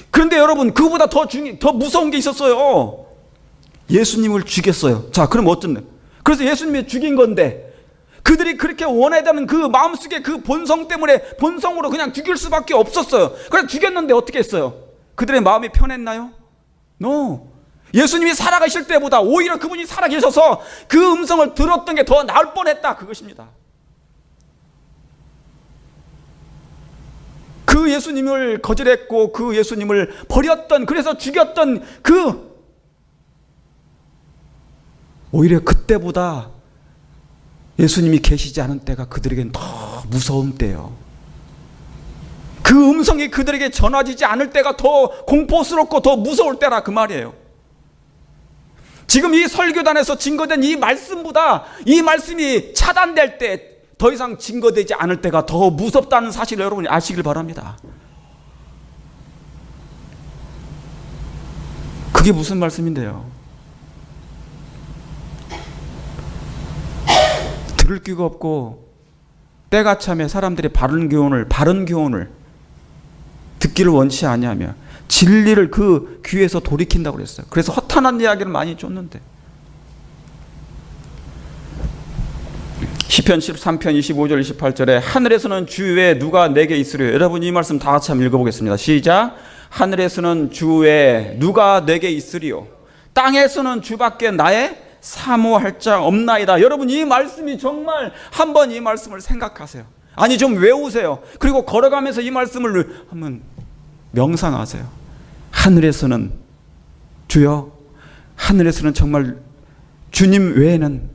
그런데 여러분 그보다 더 무서운 게 있었어요. 예수님을 죽였어요. 자, 그럼 그래서 예수님이 죽인 건데 그들이 그렇게 원하다는 그 마음속에 그 본성 때문에 본성으로 그냥 죽일 수밖에 없었어요. 그래서 죽였는데 어떻게 했어요? 그들의 마음이 편했나요? No. 예수님이 살아가실 때보다 오히려 그분이 살아계셔서 그 음성을 들었던 게 더 나을 뻔했다, 그것입니다. 그 예수님을 거절했고 그 예수님을 버렸던, 그래서 죽였던 오히려 그때보다 예수님이 계시지 않은 때가 그들에겐 더 무서운 때요. 그 음성이 그들에게 전해지지 않을 때가 더 공포스럽고 더 무서울 때라 그 말이에요. 지금 이 설교단에서 증거된 이 말씀보다 이 말씀이 차단될 때, 더 이상 증거되지 않을 때가 더 무섭다는 사실을 여러분이 아시길 바랍니다. 그게 무슨 말씀인데요? 들을 귀가 없고 때가 참에 사람들이 바른 교훈을 듣기를 원치 아니하며 진리를 그 귀에서 돌이킨다고 그랬어요. 그래서 허탄한 이야기를 많이 쫓는데, 시편 13편 25절 28절에 하늘에서는 주 외에 누가 내게 있으려. 여러분 이 말씀 다 같이 한번 읽어보겠습니다. 시작. 하늘에서는 주 외에 누가 내게 있으리요. 땅에서는 주밖에 나의 사모할 자 없나이다. 여러분 이 말씀이 정말 한번 이 말씀을 생각하세요. 아니 좀 외우세요. 그리고 걸어가면서 이 말씀을 한번 명상하세요. 하늘에서는, 주여, 하늘에서는 정말 주님 외에는,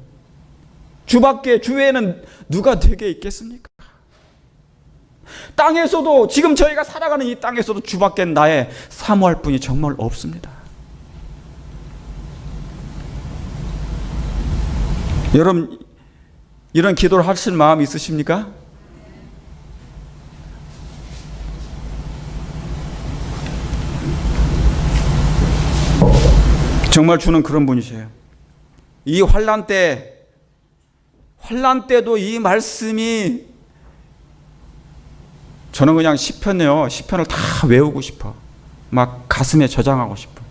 주밖에, 주 외에는 누가 되게 있겠습니까? 땅에서도, 지금 저희가 살아가는 이 땅에서도 주밖에 나의 사모할 분이 정말 없습니다. 여러분 이런 기도를 하실 마음 있으십니까? 정말 주는 그런 분이세요. 이 환난 때도 이 말씀이, 저는 그냥 시편을 다 외우고 싶어. 막 가슴에 저장하고 싶어.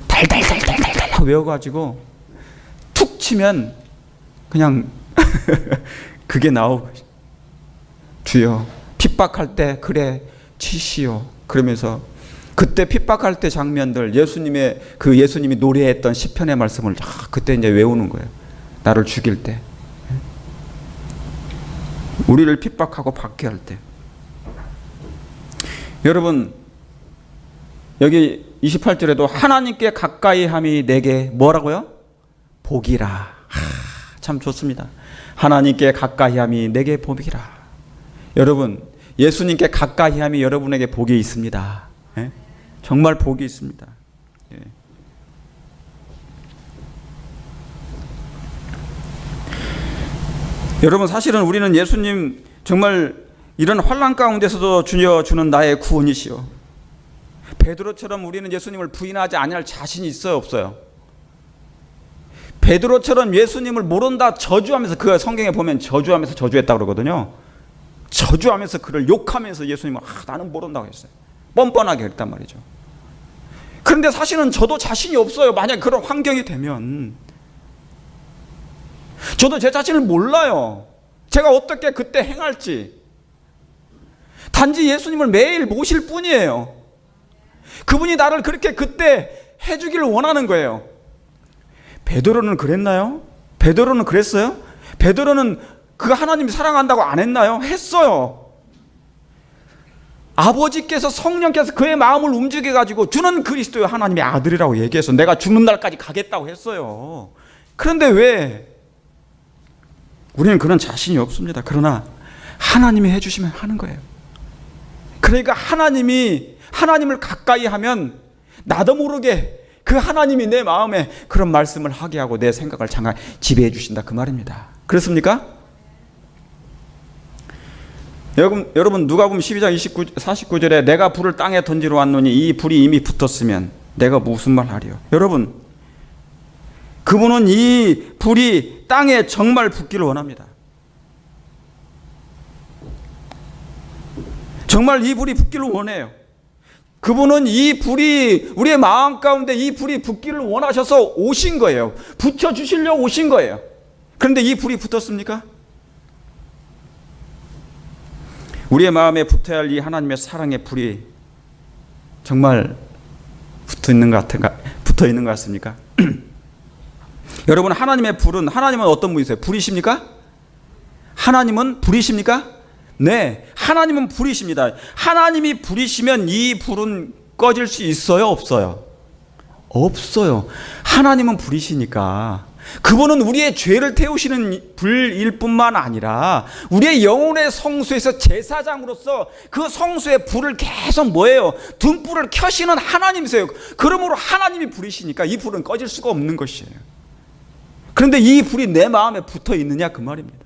달달달달달달 외워가지고 툭 치면 그냥 그게 나오고, 주여 핍박할 때 그래 치시오. 그러면서 그때 핍박할 때 장면들, 예수님이 노래했던 시편의 말씀을 그때 이제 외우는 거예요. 나를 죽일 때, 우리를 핍박하고 박해할 때. 여러분 여기 28절에도 하나님께 가까이 함이 내게 뭐라고요? 복이라. 참 좋습니다. 하나님께 가까이 함이 내게 복이라. 여러분 예수님께 가까이 함이 여러분에게 복이 있습니다. 예? 정말 복이 있습니다. 예. 여러분, 사실은 우리는 예수님 정말 이런 환난 가운데서도 주여 주는 나의 구원이시오. 베드로처럼 우리는 예수님을 부인하지 아니할 자신이 있어요, 없어요? 베드로처럼 예수님을 모른다 저주하면서, 그 성경에 보면 저주하면서 저주했다 그러거든요. 저주하면서 그를 욕하면서 예수님을 나는 모른다고 했어요. 뻔뻔하게 했단 말이죠. 그런데 사실은 저도 자신이 없어요. 만약 그런 환경이 되면 저도 제 자신을 몰라요. 제가 어떻게 그때 행할지. 단지 예수님을 매일 모실 뿐이에요. 그분이 나를 그렇게 그때 해주기를 원하는 거예요. 베드로는 그랬나요? 베드로는 그랬어요? 베드로는 그 하나님이 사랑한다고 안 했나요? 했어요. 아버지께서, 성령께서 그의 마음을 움직여가지고 주는 그리스도의 하나님의 아들이라고 얘기해서 내가 죽는 날까지 가겠다고 했어요. 그런데 왜? 우리는 그런 자신이 없습니다. 그러나 하나님이 해주시면 하는 거예요. 그러니까 하나님을 가까이 하면 나도 모르게 그 하나님이 내 마음에 그런 말씀을 하게 하고 내 생각을 잠깐 지배해 주신다, 그 말입니다. 그렇습니까? 여러분 누가복음 12장 49절에 내가 불을 땅에 던지러 왔노니 이 불이 이미 붙었으면 내가 무슨 말 하리요. 여러분, 그분은 이 불이 땅에 정말 붙기를 원합니다. 정말 이 불이 붙기를 원해요. 그분은 이 불이, 우리의 마음 가운데 이 불이 붙기를 원하셔서 오신 거예요. 붙여주시려고 오신 거예요. 그런데 이 불이 붙었습니까? 우리의 마음에 붙어야 할 이 하나님의 사랑의 불이 정말 붙어 있는 것 같습니까? 여러분, 하나님의 불은, 하나님은 어떤 분이세요? 불이십니까? 하나님은 불이십니까? 네, 하나님은 불이십니다. 하나님이 불이시면 이 불은 꺼질 수 있어요, 없어요? 없어요. 하나님은 불이시니까 그분은 우리의 죄를 태우시는 불일 뿐만 아니라 우리의 영혼의 성소에서 제사장으로서 그 성소의 불을 계속 뭐예요? 등불을 켜시는 하나님이세요. 그러므로 하나님이 불이시니까 이 불은 꺼질 수가 없는 것이에요. 그런데 이 불이 내 마음에 붙어 있느냐, 그 말입니다.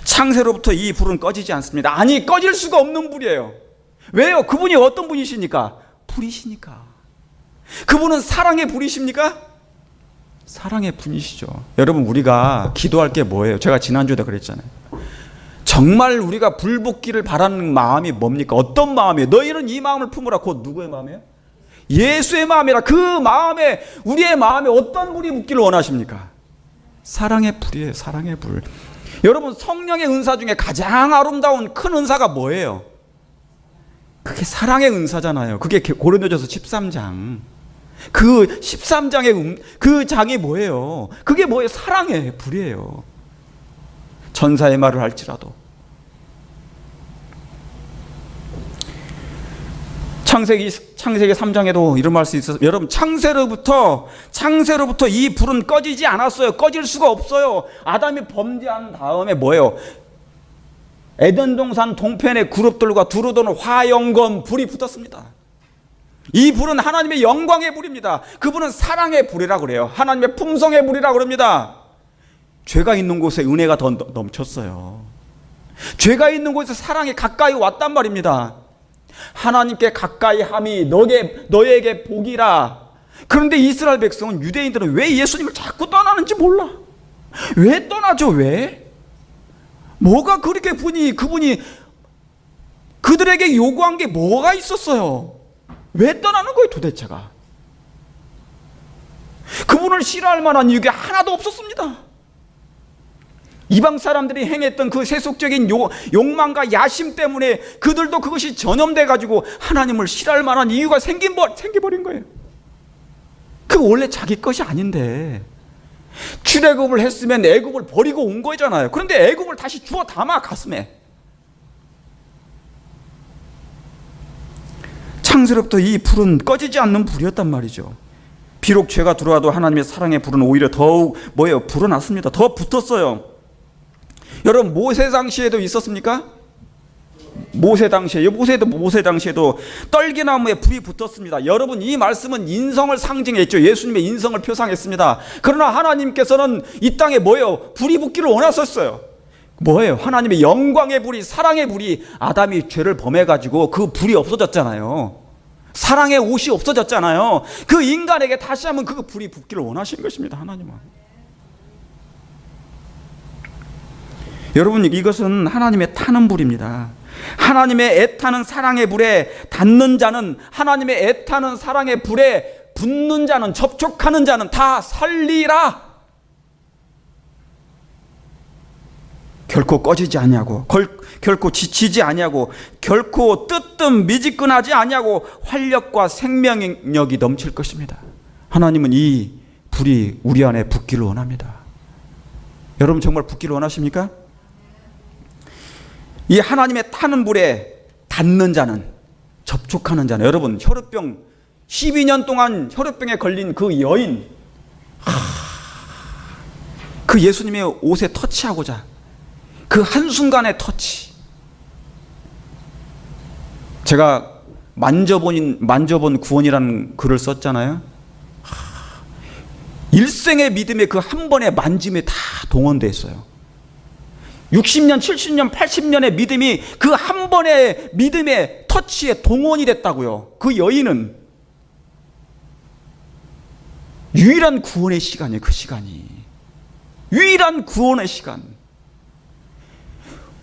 창세로부터 이 불은 꺼지지 않습니다. 아니, 꺼질 수가 없는 불이에요. 왜요? 그분이 어떤 분이시니까? 불이시니까. 그분은 사랑의 불이십니까? 사랑의 분이시죠. 여러분, 우리가 기도할 게 뭐예요? 제가 지난주에도 그랬잖아요. 정말 우리가 불 붙기를 바라는 마음이 뭡니까? 어떤 마음이에요? 너희는 이 마음을 품으라. 곧 누구의 마음이에요? 예수의 마음이라. 그 마음에, 우리의 마음에 어떤 불이 붙기를 원하십니까? 사랑의 불이에요. 사랑의 불. 여러분, 성령의 은사 중에 가장 아름다운 큰 은사가 뭐예요? 그게 사랑의 은사잖아요. 그게 고린도전서 13장. 그 13장의 그 장이 뭐예요? 그게 뭐예요? 사랑의 불이에요. 전사의 말을 할지라도. 창세기 3장에도 이런 말씀이 있어서, 여러분, 창세로부터 이 불은 꺼지지 않았어요. 꺼질 수가 없어요. 아담이 범죄한 다음에 뭐예요? 에덴 동산 동편의 그룹들과 두루 도는 화영검 불이 붙었습니다. 이 불은 하나님의 영광의 불입니다. 그분은 사랑의 불이라고 그래요. 하나님의 품성의 불이라고 그럽니다. 죄가 있는 곳에 은혜가 더 넘쳤어요. 죄가 있는 곳에 사랑이 가까이 왔단 말입니다. 하나님께 가까이 함이 너에게 복이라. 그런데 이스라엘 백성은, 유대인들은 왜 예수님을 자꾸 떠나는지 몰라. 왜 떠나죠? 왜? 뭐가 그렇게 그분이 그들에게 요구한 게 뭐가 있었어요? 왜 떠나는 거예요, 도대체가? 그분을 싫어할 만한 이유가 하나도 없었습니다. 이방 사람들이 행했던 그 세속적인 욕망과 야심 때문에 그들도 그것이 전염돼 가지고 하나님을 싫어할 만한 이유가 생겨버린 거예요. 그 원래 자기 것이 아닌데 출애굽을 했으면 애굽을 버리고 온 거잖아요. 그런데 애굽을 다시 주워 담아 가슴에. 창세로부터 이 불은 꺼지지 않는 불이었단 말이죠. 비록 죄가 들어와도 하나님의 사랑의 불은 오히려 더욱 불어났습니다. 더 붙었어요. 여러분 모세 당시에도 있었습니까? 모세 당시에도 떨기나무에 불이 붙었습니다. 여러분 이 말씀은 인성을 상징했죠. 예수님의 인성을 표상했습니다. 그러나 하나님께서는 이 땅에 뭐예요? 불이 붙기를 원하셨어요. 뭐예요? 하나님의 영광의 불이, 사랑의 불이, 아담이 죄를 범해가지고 그 불이 없어졌잖아요. 사랑의 옷이 없어졌잖아요. 그 인간에게 다시 한번 그 불이 붙기를 원하신 것입니다. 하나님은. 여러분 이것은 하나님의 타는 불입니다. 하나님의 애타는 사랑의 불에 닿는 자는, 하나님의 애타는 사랑의 불에 붙는 자는, 접촉하는 자는 다 살리라. 결코 꺼지지 아니하고, 결코 지치지 아니하고, 결코 뜨뜻 미지근하지 아니하고 활력과 생명력이 넘칠 것입니다. 하나님은 이 불이 우리 안에 붙기를 원합니다. 여러분 정말 붙기를 원하십니까? 이 하나님의 타는 불에 닿는 자는, 접촉하는 자는, 여러분 혈우병 12년 동안 혈우병에 걸린 그 여인, 그 예수님의 옷에 터치하고자 그 한순간의 터치, 제가 만져본 구원이라는 글을 썼잖아요. 일생의 믿음의 그 한 번의 만짐에 다 동원되어 있어요. 60년, 70년, 80년의 믿음이 그 한 번의 믿음의 터치에 동원이 됐다고요. 그 여인은 유일한 구원의 시간이에요. 그 시간이 유일한 구원의 시간.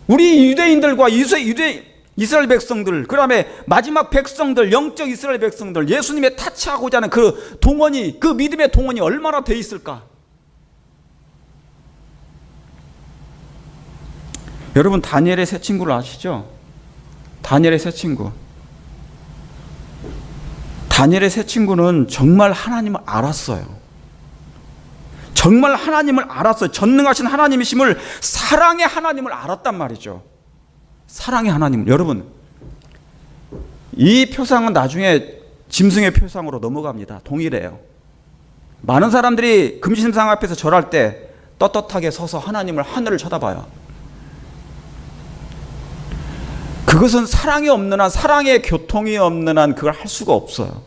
우리 유대인들과 이스라엘 백성들, 그 다음에 마지막 백성들, 영적 이스라엘 백성들, 예수님의 타치하고자 하는 그 동원이, 그 믿음의 동원이 얼마나 돼 있을까? 여러분 다니엘의 세 친구를 아시죠? 다니엘의 세 친구. 다니엘의 세 친구는 정말 하나님을 알았어요. 정말 하나님을 알았어요. 전능하신 하나님이심을, 사랑의 하나님을 알았단 말이죠. 사랑의 하나님. 여러분 이 표상은 나중에 짐승의 표상으로 넘어갑니다. 동일해요. 많은 사람들이 금신상 앞에서 절할 때 떳떳하게 서서 하나님을, 하늘을 쳐다봐요. 그것은 사랑이 없는 한, 사랑의 교통이 없는 한 그걸 할 수가 없어요.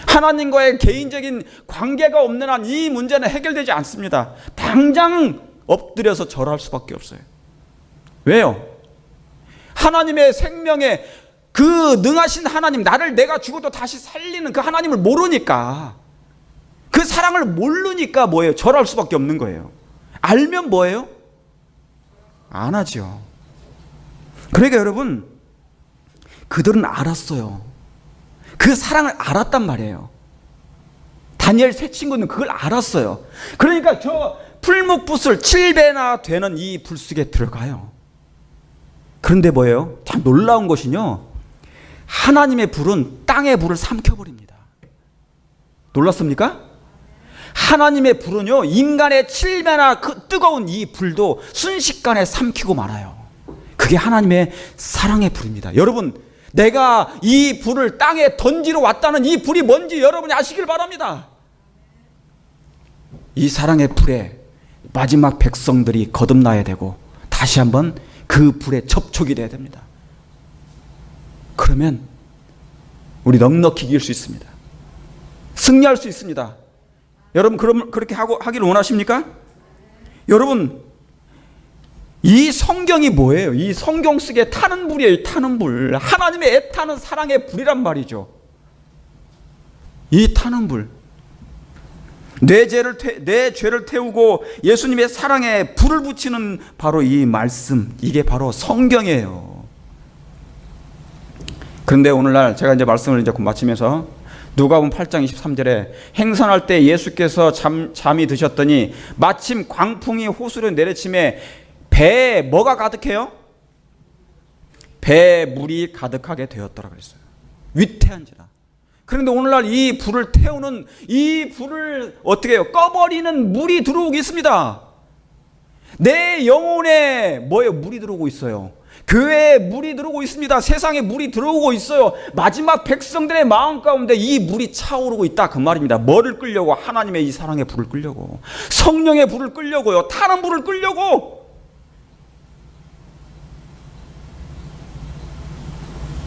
하나님과의 개인적인 관계가 없는 한 이 문제는 해결되지 않습니다. 당장 엎드려서 절할 수밖에 없어요. 왜요? 하나님의 생명에 그 능하신 하나님, 나를 내가 죽어도 다시 살리는 그 하나님을 모르니까, 그 사랑을 모르니까 뭐예요? 절할 수밖에 없는 거예요. 알면 뭐예요? 안 하죠. 그러니까 여러분, 그들은 알았어요. 그 사랑을 알았단 말이에요. 다니엘 세 친구는 그걸 알았어요. 그러니까 저 풀묵붓을 7배나 되는 이 불 속에 들어가요. 그런데 뭐예요? 참 놀라운 것이요, 하나님의 불은 땅의 불을 삼켜버립니다. 놀랐습니까? 하나님의 불은요, 인간의 7배나 그 뜨거운 이 불도 순식간에 삼키고 말아요. 그게 하나님의 사랑의 불입니다. 여러분, 내가 이 불을 땅에 던지러 왔다는 이 불이 뭔지 여러분이 아시길 바랍니다. 이 사랑의 불에 마지막 백성들이 거듭나야 되고 다시 한번 그 불에 접촉이 돼야 됩니다. 그러면 우리 넉넉히 이길 수 있습니다. 승리할 수 있습니다. 여러분 그렇게 하기를 원하십니까? 여러분 이 성경이 뭐예요? 이 성경 속에 타는 불이에요. 타는 불. 하나님의 애타는 사랑의 불이란 말이죠. 이 타는 불. 내 죄를 태우고 예수님의 사랑에 불을 붙이는 바로 이 말씀, 이게 바로 성경이에요. 그런데 오늘날 제가 이제 말씀을 이제 마치면서 누가복음 8장 23절에 행선할 때 예수께서 잠이 드셨더니 마침 광풍이 호수로 내리침에 배에 뭐가 가득해요? 배에 물이 가득하게 되었더라 그랬어요. 위태한지라. 그런데 오늘날 이 불을 태우는, 이 불을 어떻게 해요? 꺼버리는 물이 들어오고 있습니다. 내 영혼에 뭐예요? 물이 들어오고 있어요. 교회에 물이 들어오고 있습니다. 세상에 물이 들어오고 있어요. 마지막 백성들의 마음 가운데 이 물이 차오르고 있다 그 말입니다. 뭐를 끌려고? 하나님의 이 사랑의 불을 끌려고, 성령의 불을 끌려고요. 타는 불을 끌려고.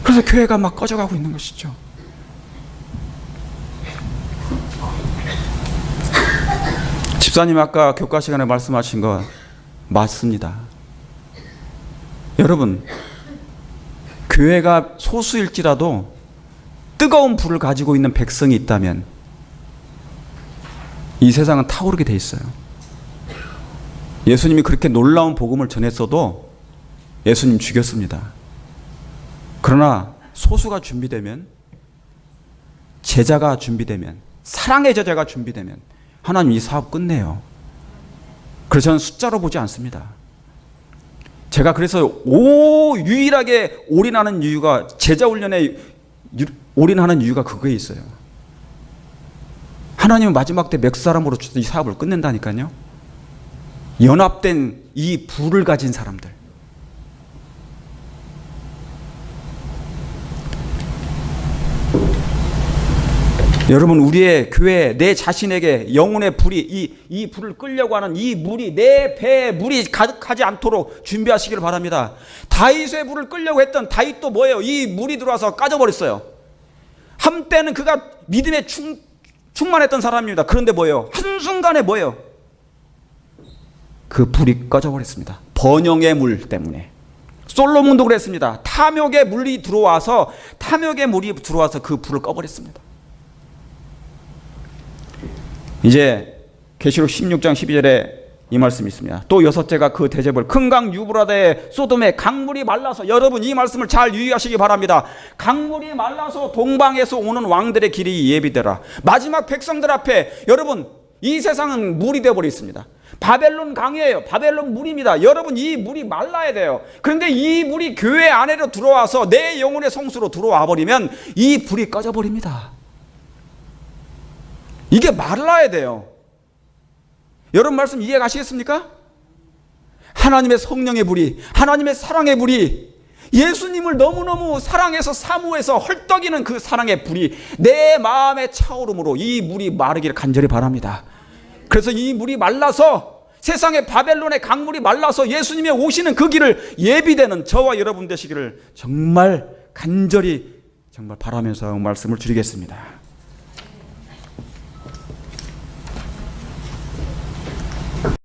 그래서 교회가 막 꺼져가고 있는 것이죠. 집사님 아까 교과 시간에 말씀하신 거 맞습니다. 여러분, 교회가 소수일지라도 뜨거운 불을 가지고 있는 백성이 있다면 이 세상은 타오르게 돼 있어요. 예수님이 그렇게 놀라운 복음을 전했어도 예수님 죽였습니다. 그러나 소수가 준비되면, 제자가 준비되면, 사랑의 제자가 준비되면 하나님 이 사업 끝내요. 그래서 저는 숫자로 보지 않습니다. 제가 그래서 유일하게 올인하는 이유가, 제자 훈련에 올인하는 이유가 그거에 있어요. 하나님은 마지막 때 몇 사람으로 이 사업을 끝낸다니까요. 연합된 이 불을 가진 사람들. 여러분, 우리의 교회, 내 자신에게 영혼의 불이, 이 불을 끌려고 하는 이 물이, 내 배에 물이 가득하지 않도록 준비하시기를 바랍니다. 다윗의 불을 끌려고 했던 다윗도 뭐예요? 이 물이 들어와서 까져버렸어요. 한때는 그가 믿음에 충만했던 사람입니다. 그런데 뭐예요? 한순간에 뭐예요? 그 불이 꺼져버렸습니다. 번영의 물 때문에. 솔로몬도 그랬습니다. 탐욕의 물이 들어와서 그 불을 꺼버렸습니다. 이제 계시록 16장 12절에 이 말씀이 있습니다. 또 여섯째가 그 대접을 큰 강 유브라데의 소돔에 강물이 말라서, 여러분 이 말씀을 잘 유의하시기 바랍니다. 강물이 말라서 동방에서 오는 왕들의 길이 예비되라. 마지막 백성들 앞에, 여러분 이 세상은 물이 되어버려 있습니다. 바벨론 강이에요. 바벨론 물입니다. 여러분 이 물이 말라야 돼요. 그런데 이 물이 교회 안으로 들어와서 내 영혼의 성수로 들어와 버리면 이 불이 꺼져버립니다. 이게 말라야 돼요. 여러분 말씀 이해 가시겠습니까? 하나님의 성령의 불이, 하나님의 사랑의 불이, 예수님을 너무너무 사랑해서 사모해서 헐떡이는 그 사랑의 불이 내 마음에 차오름으로 이 물이 마르기를 간절히 바랍니다. 그래서 이 물이 말라서, 세상의 바벨론의 강물이 말라서 예수님의 오시는 그 길을 예비되는 저와 여러분 되시기를 정말 간절히 정말 바라면서 말씀을 드리겠습니다.